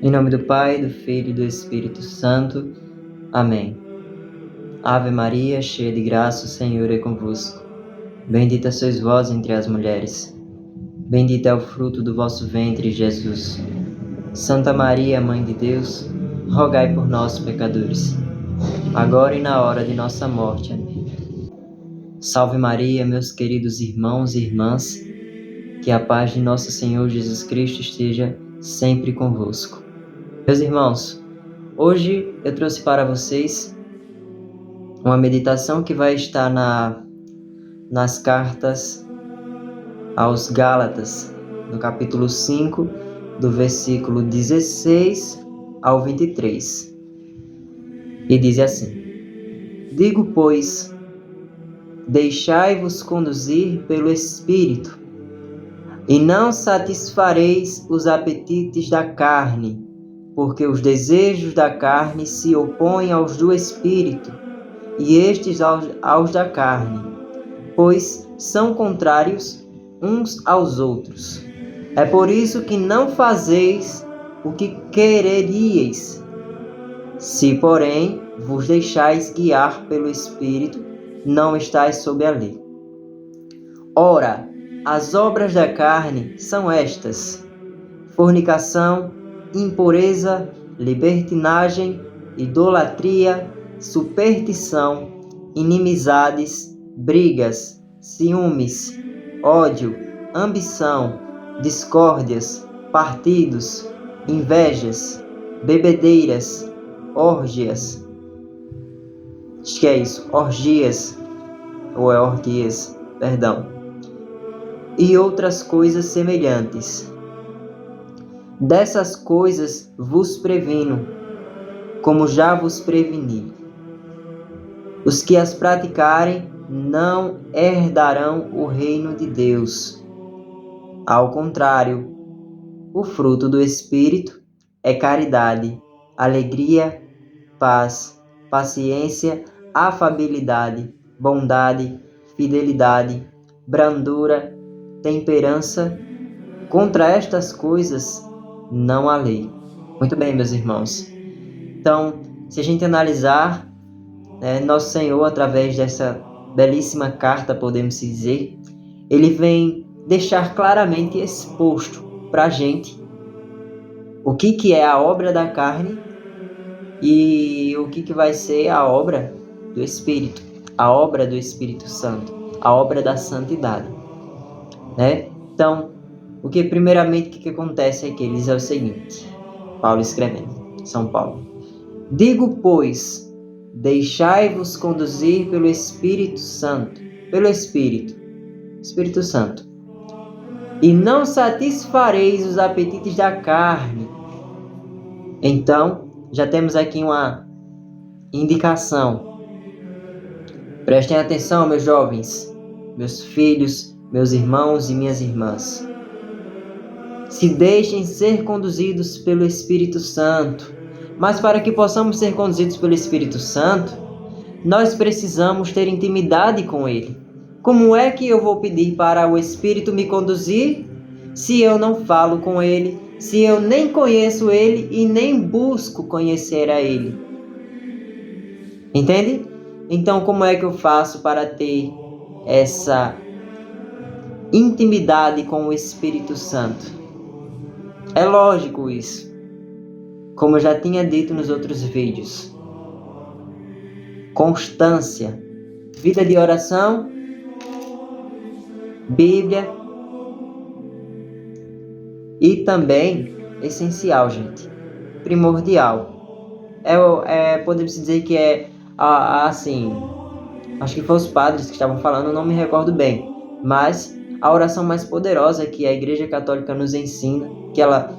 Em nome do Pai, do Filho e do Espírito Santo. Amém. Ave Maria, cheia de graça, o Senhor é convosco. Bendita sois vós entre as mulheres. Bendito é o fruto do vosso ventre, Jesus. Santa Maria, Mãe de Deus, rogai por nós, pecadores, agora e na hora de nossa morte. Amém. Salve Maria, meus queridos irmãos e irmãs, que a paz de nosso Senhor Jesus Cristo esteja sempre convosco. Meus irmãos, hoje eu trouxe para vocês uma meditação que vai estar nas cartas aos Gálatas, no capítulo 5, do versículo 16 ao 23. E diz assim: Digo, pois, deixai-vos conduzir pelo Espírito, e não satisfareis os apetites da carne, porque os desejos da carne se opõem aos do Espírito, e estes aos da carne, pois são contrários uns aos outros. É por isso que não fazeis o que quereríeis. Se, porém, vos deixais guiar pelo Espírito, não estáis sob a lei. Ora, as obras da carne são estas: fornicação, impureza, libertinagem, idolatria, superstição, inimizades, brigas, ciúmes, ódio, ambição, discórdias, partidos, invejas, bebedeiras, orgias. Acho que é isso, orgias, ou é orgias, perdão. E outras coisas semelhantes. Dessas coisas vos previno, como já vos preveni. Os que as praticarem não herdarão o reino de Deus. Ao contrário, o fruto do Espírito é caridade, alegria, paz, paciência, afabilidade, bondade, fidelidade, brandura, temperança. Contra estas coisas não há lei. Muito bem, meus irmãos. Então, se a gente analisar, Nosso Senhor, através dessa belíssima carta, podemos dizer, ele vem deixar claramente exposto para a gente o que é a obra da carne e o que vai ser a obra do Espírito, a obra do Espírito Santo, a obra da santidade. Então, o que primeiramente acontece aqui? Ele diz o seguinte, Paulo escrevendo, São Paulo: Digo, pois, deixai-vos conduzir pelo Espírito Santo, pelo Espírito Santo, e não satisfareis os apetites da carne. Então, já temos aqui uma indicação. Prestem atenção, meus jovens, meus filhos, meus irmãos e minhas irmãs. Se deixem ser conduzidos pelo Espírito Santo. Mas para que possamos ser conduzidos pelo Espírito Santo, nós precisamos ter intimidade com Ele. Como é que eu vou pedir para o Espírito me conduzir se eu não falo com Ele, se eu nem conheço Ele e nem busco conhecer a Ele? Entende? Então, como é que eu faço para ter essa intimidade com o Espírito Santo? É lógico isso, como eu já tinha dito nos outros vídeos. Constância, vida de oração, Bíblia e também essencial, gente, primordial. Podemos dizer que assim, acho que foi os padres que estavam falando, não me recordo bem, mas a oração mais poderosa que a Igreja Católica nos ensina, que ela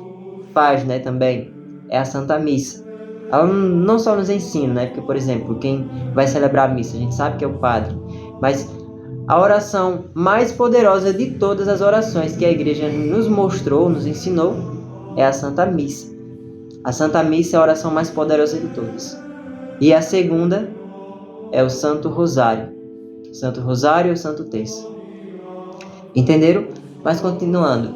faz, também, é a Santa Missa. Ela não só nos ensina, porque, por exemplo, quem vai celebrar a missa, a gente sabe que é o padre, mas a oração mais poderosa de todas as orações que a Igreja nos mostrou, nos ensinou, é a Santa Missa. A Santa Missa é a oração mais poderosa de todas. E a segunda é o Santo Rosário. Santo Rosário e o Santo Terço. Entenderam? Mas continuando.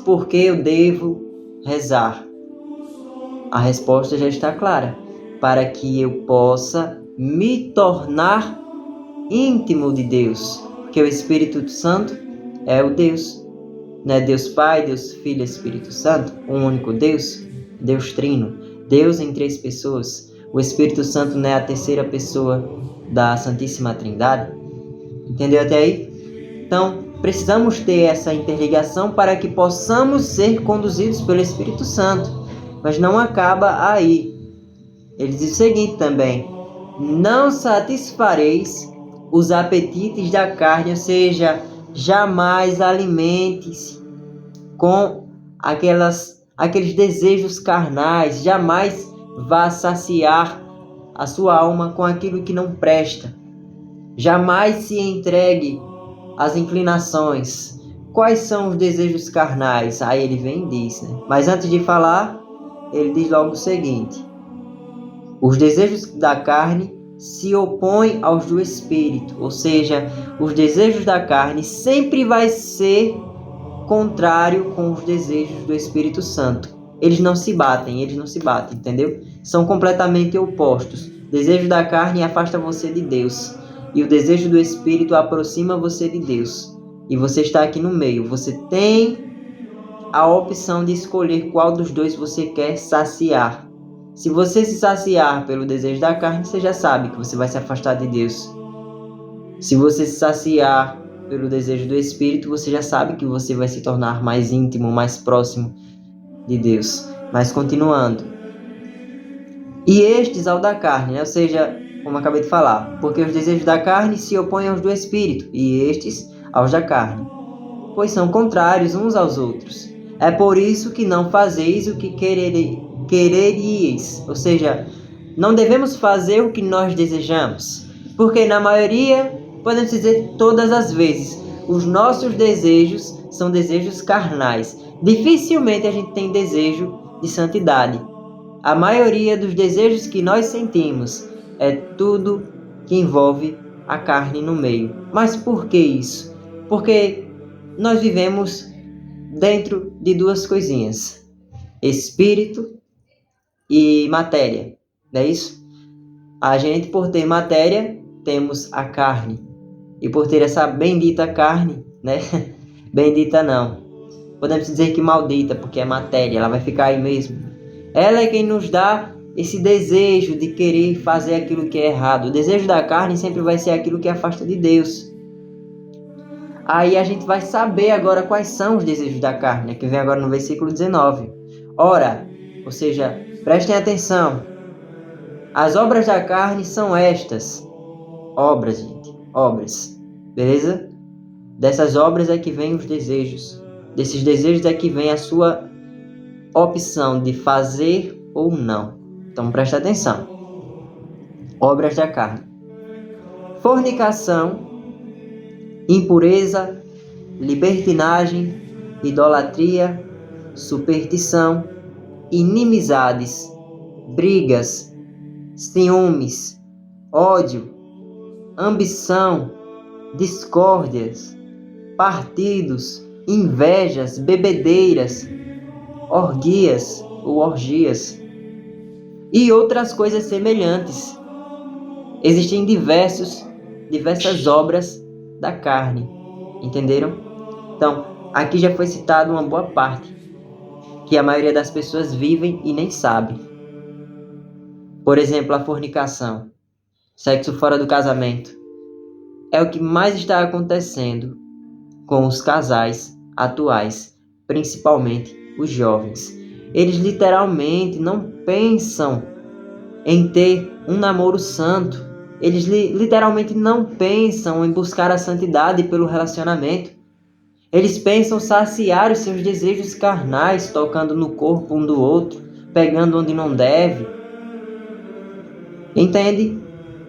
Por que eu devo rezar? A resposta já está clara. Para que eu possa me tornar íntimo de Deus. Porque o Espírito Santo é o Deus. Não é Deus Pai, Deus Filho e Espírito Santo? Um único Deus? Deus Trino. Deus em 3 pessoas. O Espírito Santo não é a terceira pessoa da Santíssima Trindade? Entendeu até aí? Então, precisamos ter essa interligação para que possamos ser conduzidos pelo Espírito Santo. Mas não acaba aí. Ele diz o seguinte também: não satisfareis os apetites da carne, ou seja, jamais alimente-se com aqueles desejos carnais, jamais vá saciar a sua alma com aquilo que não presta. Jamais se entregue às inclinações. Quais são os desejos carnais? Aí ele vem e diz, né? Mas antes de falar, ele diz logo o seguinte: os desejos da carne se opõem aos do Espírito, ou seja, os desejos da carne sempre vai ser contrário com os desejos do Espírito Santo. Eles não se batem, entendeu? São completamente opostos. O desejo da carne afasta você de Deus, e o desejo do Espírito aproxima você de Deus. E você está aqui no meio, você tem a opção de escolher qual dos dois você quer saciar. Se você se saciar pelo desejo da carne, você já sabe que você vai se afastar de Deus. Se você se saciar pelo desejo do Espírito, você já sabe que você vai se tornar mais íntimo, mais próximo de Deus. Mas continuando. E estes ao da carne, né? Ou seja, como eu acabei de falar, porque os desejos da carne se opõem aos do Espírito, e estes aos da carne, pois são contrários uns aos outros. É por isso que não fazeis o que quereríeis, ou seja, não devemos fazer o que nós desejamos, porque na maioria, podemos dizer todas as vezes, os nossos desejos são desejos carnais. Dificilmente a gente tem desejo de santidade. A maioria dos desejos que nós sentimos é tudo que envolve a carne no meio. Mas por que isso? Porque nós vivemos dentro de 2 coisinhas: espírito e matéria, não é isso? A gente, por ter matéria, temos a carne. E por ter essa bendita carne, né? Bendita não. Podemos dizer que maldita, porque é matéria, ela vai ficar aí mesmo. Ela é quem nos dá esse desejo de querer fazer aquilo que é errado. O desejo da carne sempre vai ser aquilo que afasta de Deus. Aí a gente vai saber agora quais são os desejos da carne, que vem agora no versículo 19. Ora, ou seja, prestem atenção. As obras da carne são estas. Obras, gente. Obras. Beleza? Dessas obras é que vem os desejos. Desses desejos é que vem a sua opção de fazer ou não. Então presta atenção. Obras da carne: fornicação, impureza, libertinagem, idolatria, superstição, inimizades, brigas, ciúmes, ódio, ambição, discórdias, partidos, invejas, bebedeiras, orgias ou orgias e outras coisas semelhantes. Existem diversas obras da carne, entenderam? Então, aqui já foi citado uma boa parte que a maioria das pessoas vivem e nem sabe. Por exemplo, a fornicação, sexo fora do casamento, é o que mais está acontecendo com os casais atuais, principalmente os jovens. Eles literalmente não pensam em ter um namoro santo. Eles literalmente não pensam em buscar a santidade pelo relacionamento. Eles pensam saciar os seus desejos carnais, tocando no corpo um do outro, pegando onde não deve. Entende?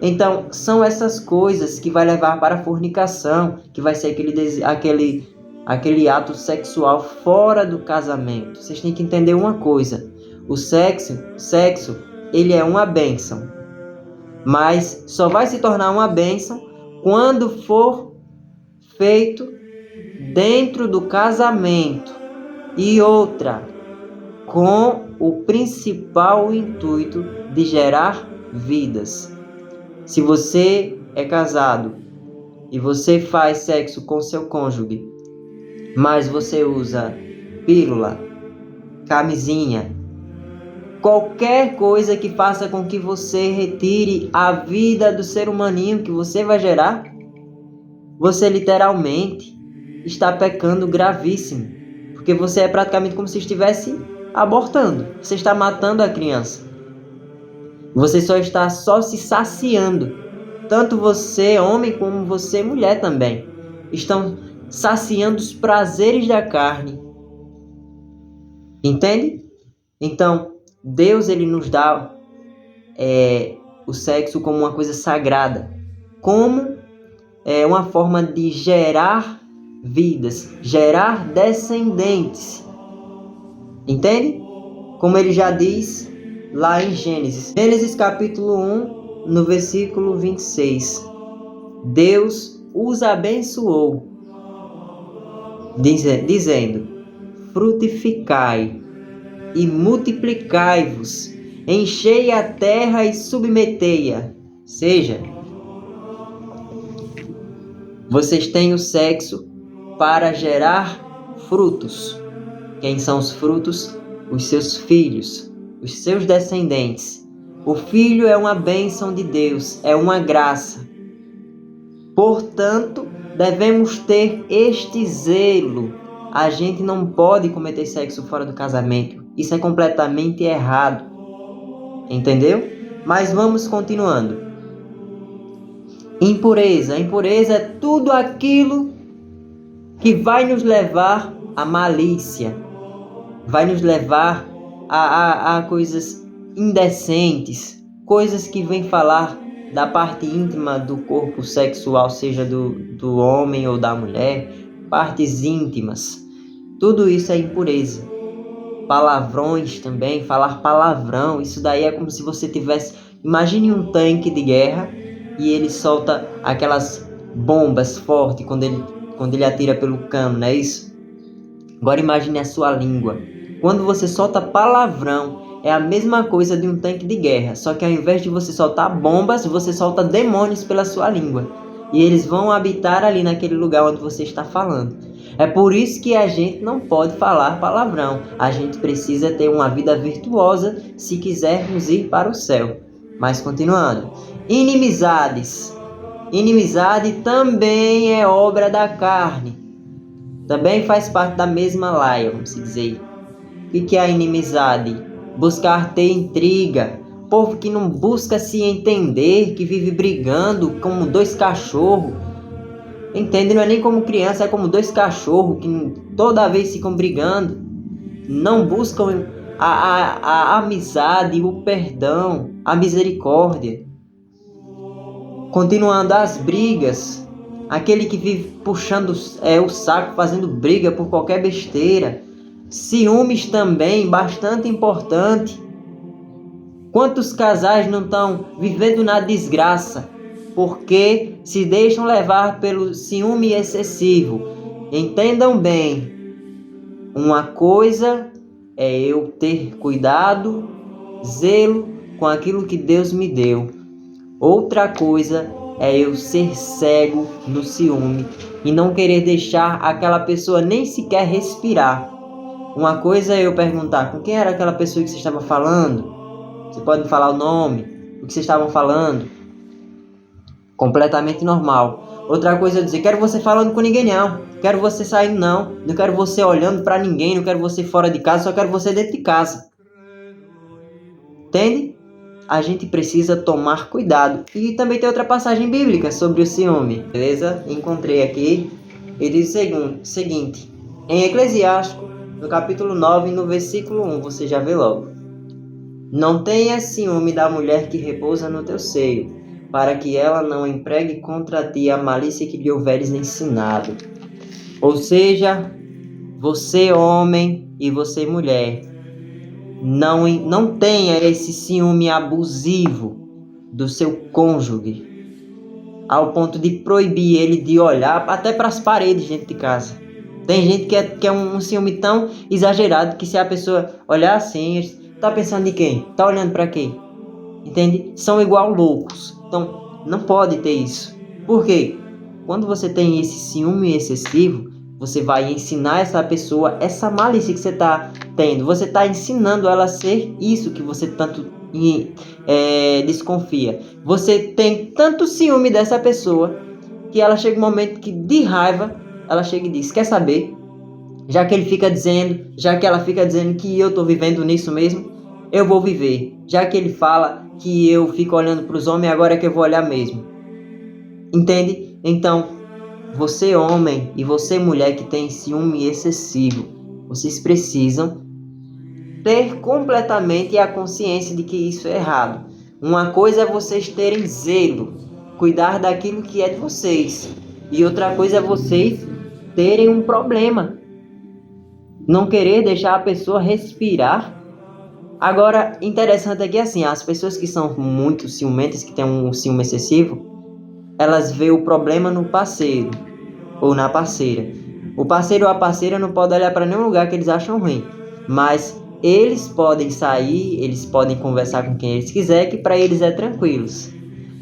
Então, são essas coisas que vai levar para a fornicação, que vai ser aquele ato sexual fora do casamento. Vocês têm que entender uma coisa: o sexo, ele é uma bênção, mas só vai se tornar uma bênção quando for feito dentro do casamento. E outra, com o principal intuito de gerar vidas. Se você é casado e você faz sexo com seu cônjuge, mas você usa pílula, camisinha, qualquer coisa que faça com que você retire a vida do ser humaninho que você vai gerar, você literalmente está pecando gravíssimo, porque você é praticamente como se estivesse abortando, você está matando a criança. Você só está se saciando, tanto você homem como você mulher também, estão saciando os prazeres da carne, entende? Então, Deus ele nos dá o sexo como uma coisa sagrada, como uma forma de gerar vidas, gerar descendentes, entende? Como ele já diz lá em Gênesis capítulo 1, no versículo 26, Deus os abençoou, dizendo: frutificai e multiplicai-vos, enchei a terra e submetei-a. Seja, vocês têm o sexo para gerar frutos. Quem são os frutos? Os seus filhos, os seus descendentes. O filho é uma bênção de Deus, é uma graça. Portanto, devemos ter este zelo. A gente não pode cometer sexo fora do casamento. Isso é completamente errado. Entendeu? Mas vamos continuando. Impureza. Impureza é tudo aquilo que vai nos levar à malícia. Vai nos levar a coisas indecentes. Coisas que vêm falar da parte íntima do corpo sexual, seja do homem ou da mulher. Partes íntimas. Tudo isso é impureza. Palavrões também, falar palavrão, isso daí é como se você tivesse... Imagine um tanque de guerra e ele solta aquelas bombas fortes quando ele atira pelo cano, não é isso? Agora imagine a sua língua. Quando você solta palavrão, é a mesma coisa de um tanque de guerra, só que ao invés de você soltar bombas, você solta demônios pela sua língua. E eles vão habitar ali naquele lugar onde você está falando. É por isso que a gente não pode falar palavrão. A gente precisa ter uma vida virtuosa se quisermos ir para o céu. Mas continuando. Inimizades. Inimizade também é obra da carne. Também faz parte da mesma laia, vamos dizer. O que é a inimizade? Buscar ter intriga. Povo que não busca se entender, que vive brigando como dois cachorros. Entende? Não é nem como criança, é como dois cachorros que toda vez ficam brigando. Não buscam a amizade, o perdão, a misericórdia. Continuando as brigas. Aquele que vive puxando o saco, fazendo briga por qualquer besteira. Ciúmes também, bastante importante. Quantos casais não estão vivendo na desgraça porque se deixam levar pelo ciúme excessivo? Entendam bem, uma coisa é eu ter cuidado, zelo com aquilo que Deus me deu. Outra coisa é eu ser cego no ciúme e não querer deixar aquela pessoa nem sequer respirar. Uma coisa é eu perguntar com quem era aquela pessoa que você estava falando. Você pode me falar o nome, o que vocês estavam falando. Completamente normal. Outra coisa é dizer, quero você falando com ninguém não. Quero você saindo não. Não quero você olhando para ninguém. Não quero você fora de casa. Só quero você dentro de casa. Entende? A gente precisa tomar cuidado. E também tem outra passagem bíblica sobre o ciúme. Beleza? Encontrei aqui. Ele diz o seguinte. Em Eclesiástico, no capítulo 9, no versículo 1. Você já vê logo. Não tenhas ciúme da mulher que repousa no teu seio, para que ela não empregue contra ti a malícia que lhe houveres ensinado. Ou seja, você homem e você mulher, não tenha esse ciúme abusivo do seu cônjuge, ao ponto de proibir ele de olhar até para as paredes dentro de casa. Tem gente que é um ciúme tão exagerado que se a pessoa olhar assim, tá pensando em quem? Tá olhando para quem? Entende? São igual loucos. Então, não pode ter isso. Por quê? Quando você tem esse ciúme excessivo, você vai ensinar essa pessoa essa malícia que você está tendo. Você está ensinando ela a ser isso que você tanto desconfia. Você tem tanto ciúme dessa pessoa que ela chega um momento que, de raiva, ela chega e diz: quer saber? Já que ela fica dizendo que eu estou vivendo nisso mesmo, eu vou viver. Já que ele fala que eu fico olhando para os homens, agora é que eu vou olhar mesmo. Entende? Então, você homem e você mulher que tem ciúme excessivo, vocês precisam ter completamente a consciência de que isso é errado. Uma coisa é vocês terem zelo, cuidar daquilo que é de vocês. E outra coisa é vocês terem um problema, não querer deixar a pessoa respirar. Agora, interessante é que assim, as pessoas que são muito ciumentas, que têm um ciúme excessivo, elas veem o problema no parceiro ou na parceira. O parceiro ou a parceira não pode olhar para nenhum lugar que eles acham ruim, mas eles podem sair, eles podem conversar com quem eles quiserem, que para eles é tranquilos.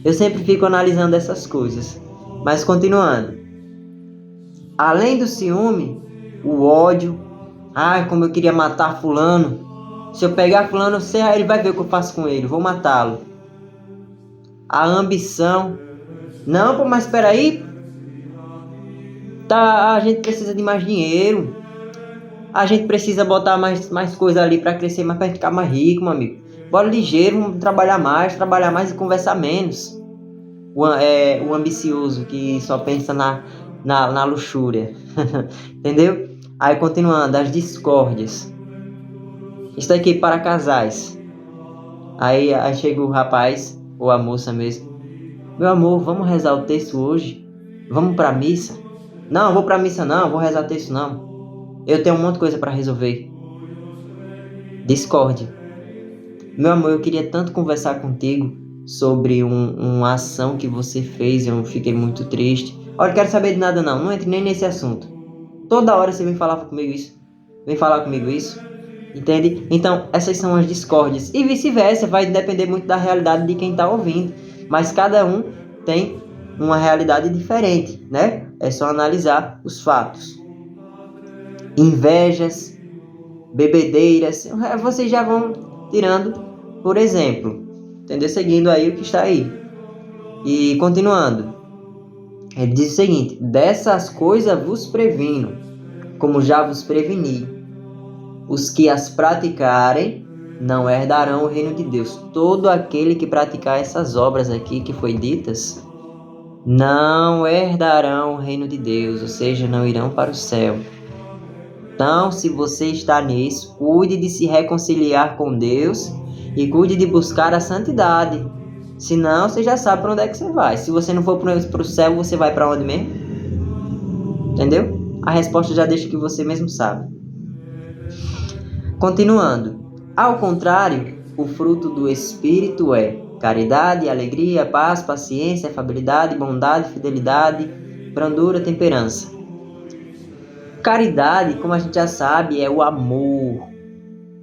Eu sempre fico analisando essas coisas. Mas continuando, além do ciúme, o ódio, como eu queria matar fulano. Se eu pegar fulano, ele vai ver o que eu faço com ele, vou matá-lo. A ambição. Não, pô, mas espera aí. Tá, a gente precisa de mais dinheiro. A gente precisa botar mais coisa ali para crescer mais, para ficar mais rico, meu amigo. Bora ligeiro, vamos trabalhar mais e conversar menos. O ambicioso que só pensa na luxúria. Entendeu? Aí continuando, as discórdias. Isso aqui para casais. Aí chega o rapaz, ou a moça mesmo. Meu amor, vamos rezar o texto hoje? Vamos pra missa? Não, eu vou pra missa não, vou rezar o texto não. Eu tenho um monte de coisa para resolver. Discórdia. Meu amor, eu queria tanto conversar contigo sobre uma ação que você fez, eu fiquei muito triste. Olha, eu quero saber de nada não entre nem nesse assunto. Toda hora você vem falar comigo isso. Entende? Então, essas são as discórdias. E vice-versa, vai depender muito da realidade de quem está ouvindo. Mas cada um tem uma realidade diferente, né? É só analisar os fatos. Invejas, bebedeiras, vocês já vão tirando, por exemplo. Entendeu? Seguindo aí o que está aí. E continuando. Ele diz o seguinte: dessas coisas vos previno, como já vos preveni. Os que as praticarem não herdarão o reino de Deus. Todo aquele que praticar essas obras aqui que foi ditas, não herdarão o reino de Deus, ou seja, não irão para o céu. Então, se você está nisso, cuide de se reconciliar com Deus e cuide de buscar a santidade. Senão, você já sabe para onde é que você vai. Se você não for para o céu, você vai para onde mesmo? Entendeu? A resposta já deixa que você mesmo sabe. Continuando. Ao contrário, o fruto do Espírito é caridade, alegria, paz, paciência, afabilidade, bondade, fidelidade, brandura, temperança. Caridade, como a gente já sabe, é o amor,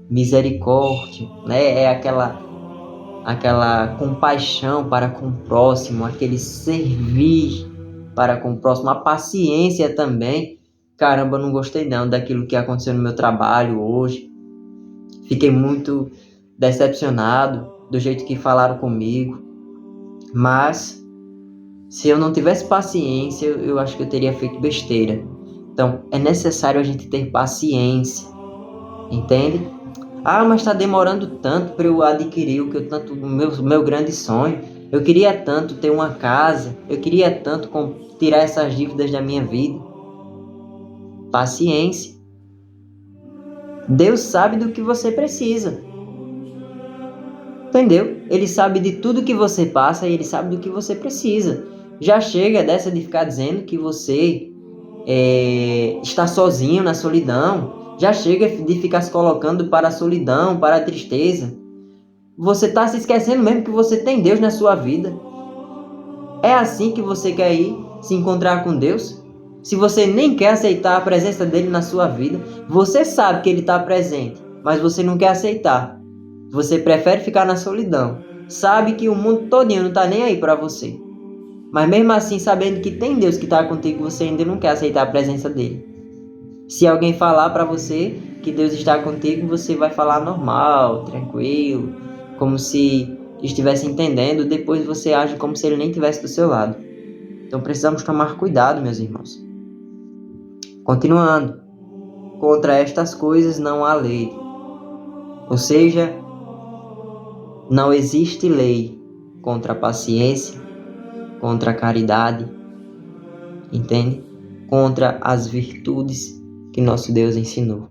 misericórdia, né? É aquela compaixão para com o próximo, aquele servir para com o próximo. A paciência também. Caramba, não gostei não daquilo que aconteceu no meu trabalho hoje. Fiquei muito decepcionado do jeito que falaram comigo. Mas, se eu não tivesse paciência, eu acho que eu teria feito besteira. Então, é necessário a gente ter paciência. Entende? Mas está demorando tanto para eu adquirir o que eu tanto, meu grande sonho. Eu queria tanto ter uma casa. Eu queria tanto tirar essas dívidas da minha vida. Paciência. Deus sabe do que você precisa. Entendeu? Ele sabe de tudo que você passa e ele sabe do que você precisa. Já chega dessa de ficar dizendo que você está sozinho na solidão. Já chega de ficar se colocando para a solidão, para a tristeza. Você está se esquecendo mesmo que você tem Deus na sua vida. É assim que você quer ir se encontrar com Deus? Se você nem quer aceitar a presença dele na sua vida, você sabe que ele está presente, mas você não quer aceitar. Você prefere ficar na solidão. Sabe que o mundo todinho não está nem aí para você. Mas mesmo assim, sabendo que tem Deus que está contigo, você ainda não quer aceitar a presença dele. Se alguém falar para você que Deus está contigo, você vai falar normal, tranquilo, como se estivesse entendendo. Depois você age como se ele nem estivesse do seu lado. Então precisamos tomar cuidado, meus irmãos. Continuando, contra estas coisas não há lei. Ou seja, não existe lei contra a paciência, contra a caridade, entende? Contra as virtudes que nosso Deus ensinou.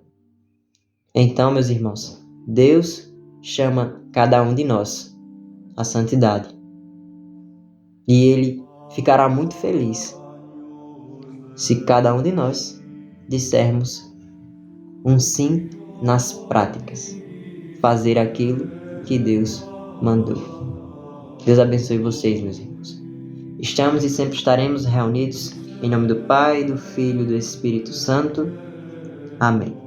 Então, meus irmãos, Deus chama cada um de nós à santidade. E Ele ficará muito feliz se cada um de nós dissermos um sim nas práticas. Fazer aquilo que Deus mandou. Deus abençoe vocês, meus irmãos. Estamos e sempre estaremos reunidos em nome do Pai, do Filho e do Espírito Santo. Amém.